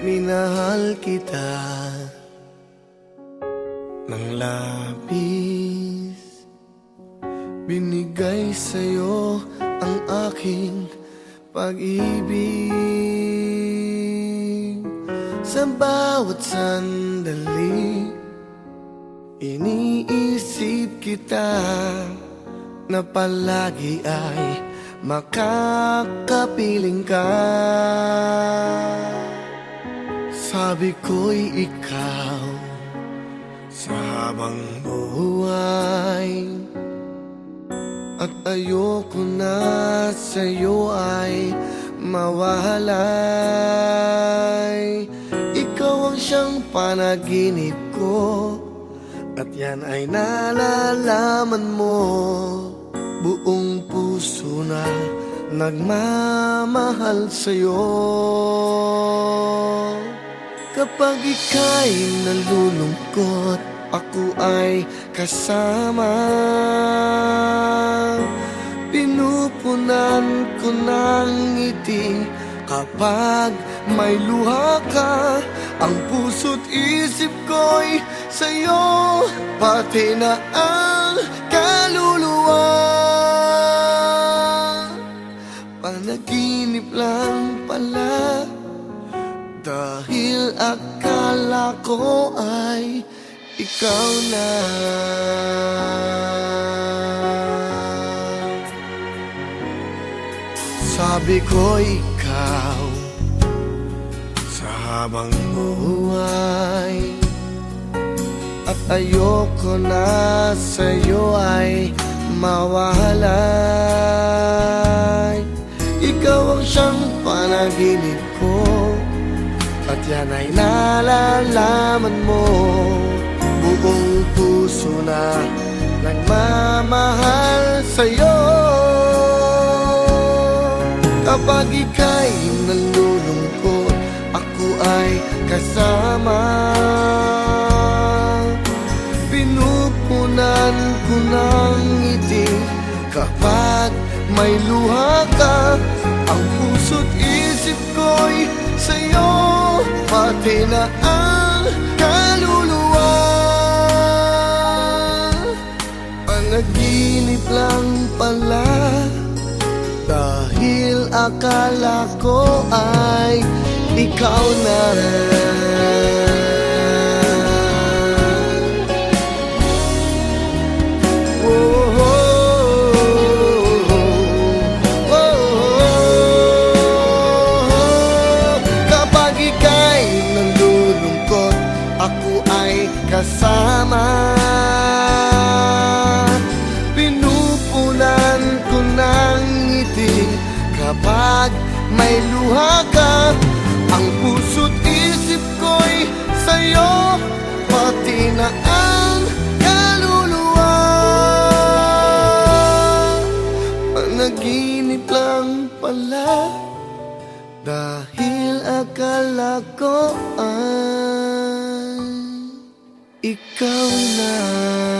minahal kita ng labis. Binigay sa'yo ang aking pag-ibig. Sa bawat sandali, iniisip kita na palagi ay makakapiling ka. Sabi ko'y ikaw sa habang buhay, at ayoko na sa'yo ay mawalay. Ikaw ang siyang panaginip ko, at yan ay nalalaman mo. Buong puso na nagmamahal sa'yo. Kapag ika'y nalulungkot, ako ay kasama. Pinupunan ko ng ngiti kapag may luha ka. Ang puso't isip ko'y sa'yo, pati na ang kaluluwa. Panaginip lang pala, dahil akala ko ay ikaw na. Sabi ko ikaw sa habang buhay, at ayoko na sa'yo ay mawalay. Ikaw ang siyang panaginip ko, at yan ay nalalaman mo. Buong puso na nagmamahal sa'yo. Kapag ika'y nalulungkot, ako ay kasama. Pinupunan ko ng ngiti kapag may luha ka. Ang puso't isip ko'y sa'yo, pati na ang kaluluwa. Panaginip lang pala, dahil akala ko ay ikaw na. Kasama, pinupunan ko ng ngiti kapag may luha ka. Ang puso't isip ko'y sa'yo, pati na ang kaluluwa. Panaginip lang pala, dahil akala ko ay ikaw na.